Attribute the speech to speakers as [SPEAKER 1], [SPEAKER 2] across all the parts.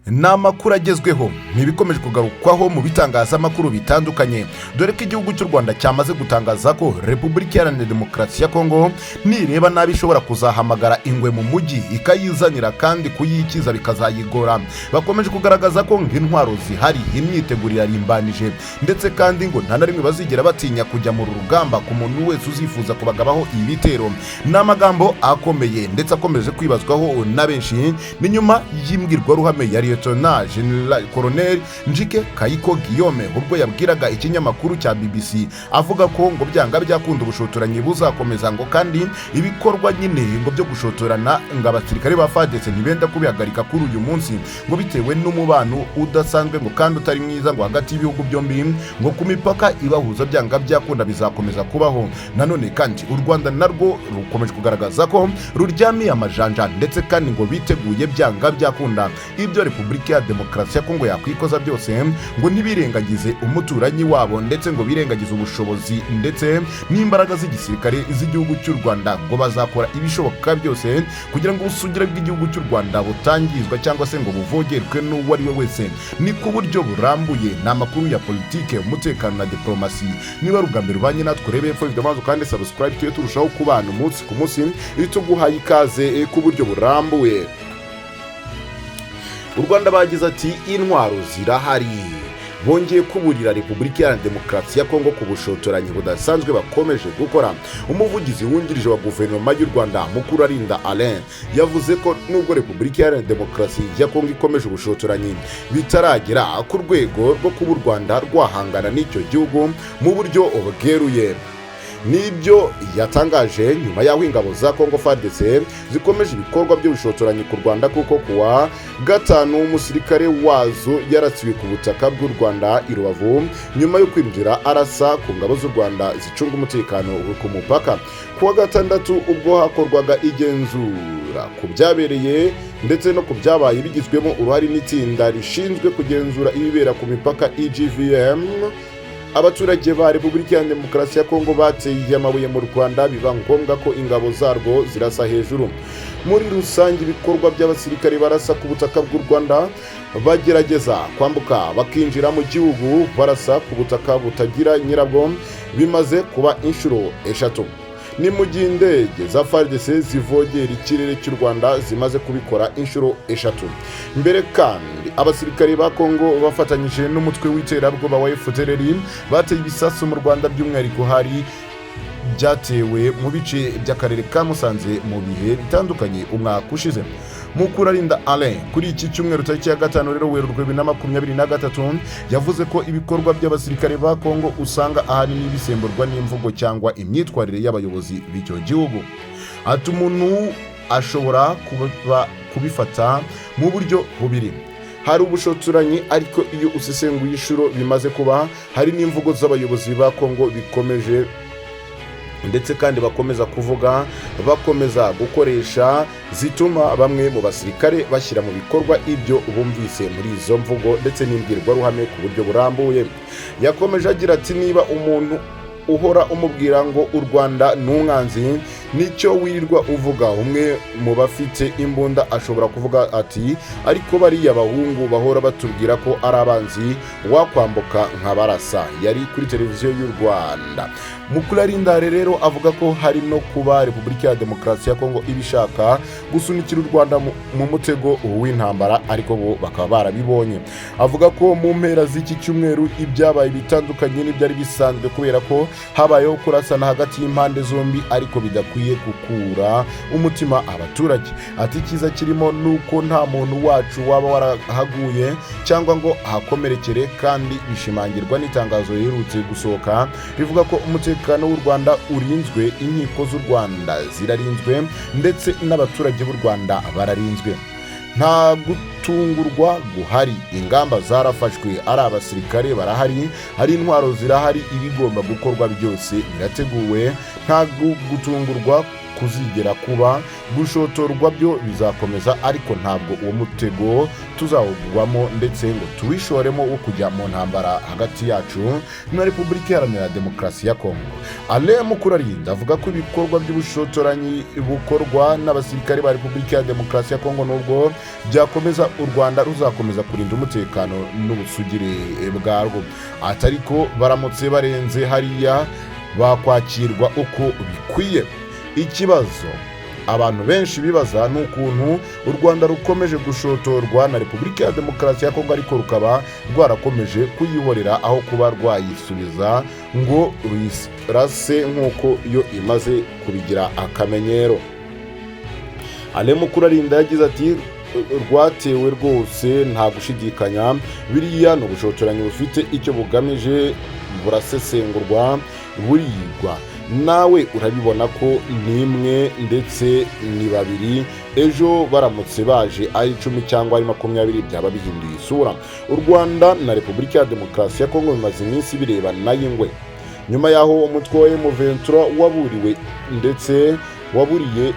[SPEAKER 1] ni amakuru agezweho ntibikomeje kugarukwaho mu bitangazamakuru bitandukanye, dore ko igihugu cy'u Rwanda cyamaze gutangaza ko Repubulika Iharanira Demokarasi ya Kongo nireba nabi ishobora kuzahamagara ingwe mu mujyi ikayizanira kandi kuyikiza bikazayigora. Bakomeje kugaragaza ko nk'intwaro zihari, imyiteguro yarimbanije, ndetse kandi ngo nta na rimwe bazigera batinya kujya mu rugamba ku muntu wese uzifuza kubagabaho ibitero. Ni amagambo akomeye ndetse akomeje kwibazwaho na benshi, ni nyuma y'imbwirwaruhame yari General Colonel Njike Kayiko Guillaume ubwo yabwiraga ikinyamakuru cya BBC avuga ko ngo byanga byakunda ubushotoranyi buzakomeza, ngo kandi ibikorwa nyine ngo byo gushotorana ngo abasirikare ba FARDC ntibenda kubihagarika kuri uyu munsi, ngo bitewe n'umubano udasanzwe ngo kandi utari mwiza ngo hagati y'ibihugu byombi, ngo ku mipaka ibahuza byanga byakunda bizakomeza kubaho. Nanone kandi u Rwanda narwo rukomeje kugaragaza ko ruryamiye amajanja, ndetse kandi ngo biteguye byanga byakunda ibyo Repubulika ya Demokarasi ya Kongo yakwikoza byose ngo ntibirengagize umuturanyi wabo, ndetse ngo birengagize ubushobozi ndetse n'imbaraga z'igisirikare z'igihugu cy'u Rwanda, ngo bazakora ibishoboka byose kugira ngo ubusugire bw'igihugu cy'u Rwanda butangizwa cyangwa se ngo buvogerwe n'uwo ari we wese. Ni ku buryo burambuye, ni amakuru ya politike, umutekano na diplomasi. Niba rugambira ubanye natwe rebe hepfo video maze kandi subscribe tuye turushaho kubana umunsi ku munsi, ituguhaye ikaze ku buryo burambuye. U Rwanda bagize ati intwaro zirahari, bongeye kuburira Repubulika Iharanira Demokarasi ya Kongo ku bushotoranyi budasanzwe bakomeje gukora. Umuvugizi wungirije wa guverinoma y'u Rwanda Mukurarinda Alain yavuze ko nubwo Repubulika Iharanira Demokarasi ya Kongo ikomeje ubushotoranyi bitaragera ku rwego rwo kuba u Rwanda rwahangana n'icyo gihugu mu buryo bweruye. Nibyo yatangaje nyuma y'aho ingabo za Kongo FARDC zikomeje ibikorwa by'ubushotoranyi ku Rwanda, kuko kuwa gatanu umusirikare wazo yarasiwe ku butaka bw'u Rwanda i Rubavu nyuma yo kwinjira arasa ku ngabo z'u Rwanda zicunga umutekano ku mupaka. Kuwa gatandatu ubwo hakorwaga igenzura ku byabereye ndetse no ku byabaye bigizwemo uruhare n'itsinda rishinzwe kugenzura ibibera ku mipaka EGVM, abaturage ba Repubulika ya Demokarasi ya Kongo bateye amabuye mu Rwanda, biba ngombwa ko ingabo zarwo zirasa hejuru. Muri rusange ibikorwa by'abasirikare barasa ku butaka bw'u Rwanda bagerageza kwambuka bakinjira mu gihugu barasa ku butaka butagira nyirabwo bimaze kuba inshuro eshatu. Ni mu gihe indege za FARDC zivogera ikirere cy'u Rwanda zimaze kubikora inshuro eshatu. Mbere kandi abasirikare ba Kongo bafatanyije n'umutwe w'iterabwoba wa FDLR bateye ibisasu mu Rwanda, by'umwihariko hari byatewe mu bice by'akarere ka Musanze mu bihe bitandukanye umwaka ushize. Mukurarinda Alain kuri iki cyumweru tariki ya 5 rero Werurwe 2023 yavuze ko ibikorwa by'abasirikare ba Kongo usanga ahanini bisemburwa n'imvugo cyangwa imyitwarire y'abayobozi b'icyo gihugu. Ati umuntu ashobora kubifata mu buryo bubiri: hari ubushotoranyi, ariko iyo usesenguye inshuro bimaze kuba, hari n'imvugo z'abayobozi ba Kongo bikomeje ndetse kandi bakomeza kuvuga, bakomeza gukoresha, zituma bamwe mu basirikare bashyira mu bikorwa ibyo bumvise muri izo mvugo ndetse n'imbwirwaruhame ku buryo burambuye. Yakomeje agira ati niba umuntu uhora umubwira ngo u Rwanda n'umwanzi, nicyo wirirwa uvuga. Umwe mu bafite imbunda ashobora kuvuga ati ariko bariya bahungu bahora batubwira ko ari abanzi, wakwambuka nkabarasa. Yari kuri televiziyo y'u Rwanda. Mukurarinda rero avuga ko hari no kuba Repubulika ya Demokarasi ya Kongo ibishaka gusunikira u Rwanda mu mutego w'intambara, ariko bo bakaba barabibonye. Avuga ko mu mpera z'iki cyumweru ibyabaye bitandukanye n'ibyari bisanzwe, kubera ko habayeho kurasana hagati y'impande zombi, ariko bidakwiye gukura umutima abaturage. Ati icyiza kirimo nuko nta muntu wacu waba warahaguye cyangwa ngo ahakomerekere, kandi bishimangirwa n'itangazo riherutse gusohoka rivuga ko umutekano w'u Rwanda urinzwe, inkiko z'u Rwanda zirarinzwe, ndetse n'abaturage b'u Rwanda bararinzwe. Nta gutungurwa guhari, ingamba zarafashwe, ari abasirikare barahari, hari intwaro zirahari, ibigomba gukorwa byose birateguwe. Nta gutungurwa kuzigera kuba, gushotorwa byo bizakomeza, ariko ntabwo uwo mutego tuzawugwamo ndetse ngo tuwishoremo wo kujya mu ntambara hagati yacu na Repubulika Iharanira Demokarasi ya Kongo. Alain Mukurarinda avuga ko ibikorwa by'ubushotoranyi bukorwa n'abasirikare ba Repubulika ya Demokarasi ya Kongo nubwo byakomeza, u Rwanda ruzakomeza kurinda umutekano n'ubusugire bwarwo, atariko baramutse barenze hariya bakwakirwa uko bikwiye. Ikibazo abantu benshi bibaza ni ukuntu u Rwanda rukomeje gushotorwa na Repubulika ya Demokarasi ya Kongo, ariko rukaba rwarakomeje kuyihorera aho kuba rwayisubiza ngo ruyirase nk'uko iyo imaze kubigira akamenyero. Alain Mukurarinda yagize ati rwatewe rwose nta gushidikanya, biriya ni ubushotoranyi bufite icyo bugamije, burasesengurwa, burigwa. Nawe urabibona ko ni imwe ndetse ni babiri, ejo baramutse baje ari 10 cyangwa ari 20 byaba bihinduye isura. U Rwanda na Repubulika ya Demokarasi ya Kongo bimaze iminsi birebana y'ingwe nyuma yaho umutwe wa M23 waburiwe ndetse wuburiye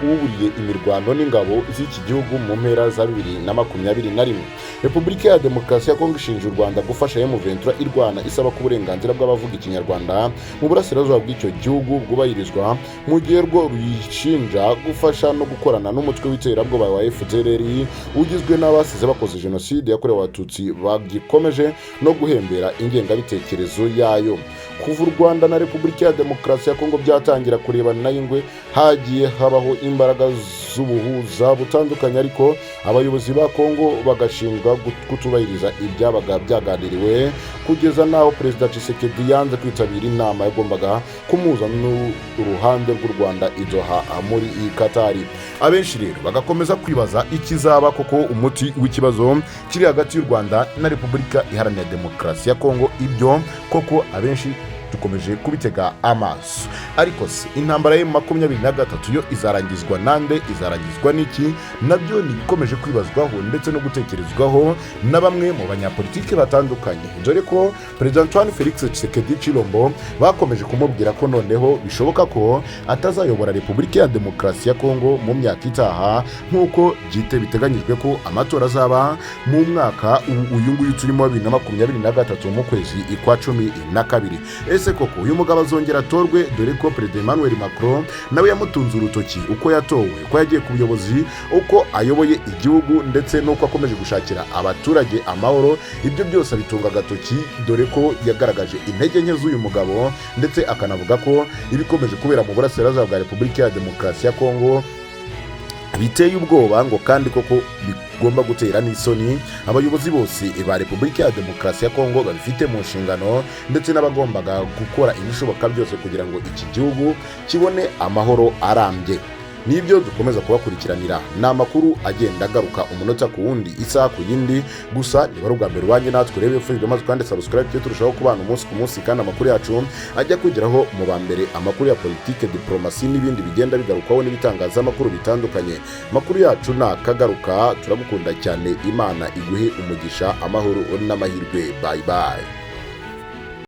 [SPEAKER 1] imirwano n'ingabo z'iki gihugu mu mpera za 2021. Repubulika ya Demokarasi ya Kongo ishinja u Rwanda gufasha M23 irwana isaba ko uburenganzira bw'abavuga ikinyarwanda mu burasirazuba bw'icyo gihugu bwubahirizwa, mu gihe rwo ruyishinja gufasha no gukorana n'umutwe w'iterabwoba wa FDLR ugizwe n'abasize bakoze jenoside yakorewe abatutsi bagikomeje no guhembera ingengabitekerezo yayo. Kuva u Rwanda na Repubulika ya Demokarasi ya Kongo byatangira kurebana y'ingwe, hagiye habaho imbaraga z'ubuhuza butandukanye, ariko abayobozi ba Kongo bagashinjwa kutubahiriza ibyabaga byaganiriwe, kugeza naho Perezida Tshisekedi yanze kwitabira inama yagombaga kumuza n'uruhande rw'u Rwanda i Doha muri Katari. Abenshi rero bagakomeza kwibaza ikizaba koko umuti w'ikibazo kiri hagati y'u Rwanda na Repubulika Iharanira Demokarasi ya Kongo. Ibyo koko abenshi dukomeje kubitega amaso, ariko se intambara ya 23 yo izarangizwa nande, izarangizwa n'iki? Nabyo ni bikomeje kwibazwaho ndetse no gutekerezwaho na bamwe mu banyapolitike batandukanye, dore ko Perezida Antoine Felix Tshisekedi Chilombo bakomeje kumubwira ko noneho bishoboka ko atazayobora Repubulika ya Demokarasi ya Kongo mu myaka itaha, nk'uko biteganyijwe ko amatora azaba mu mwaka uyu nguyu turimo wa 2023 mu kwezi kwa 12. Ese koko uyu mugabo azongera atorwe, dore ko Perezida Emmanuel Macron nawe yamutunze urutoki uko yatowe, uko yagiye ku buyobozi, uko ayoboye igihugu ndetse n'uko akomeje gushakira abaturage amahoro. Ibyo byose abitunga agatoki, dore ko yagaragaje intege nke z'uyu mugabo ndetse akanavuga ko ibikomeje kubera mu burasirazuba bwa Repubulika ya Demokarasi ya Kongo biteye ubwoba, ngo kandi koko bigomba gutera n'isoni abayobozi bose ba Repubulika ya Demokarasi ya Kongo babifite mu nshingano, ndetse n'abagombaga gukora ibishoboka byose kugira ngo iki gihugu kibone amahoro arambye. Nibyo dukomeza kubakurikiranira, ni amakuru agenda agaruka umunota ku wundi, isaha ku yindi. Gusa niba ari ubwa mbere wanjye natwe rebe video maze kandi subscribe, cyo turushaho kubana umunsi ku munsi, kandi amakuru yacu ajya kugeraho mu ba mbere, amakuru ya politike, diplomasi n'ibindi bigenda bigarukwaho n'ibitangazamakuru bitandukanye. Amakuru yacu nakagaruka, turagukunda cyane, Imana iguhe umugisha, amahoro n'amahirwe. Bye bye.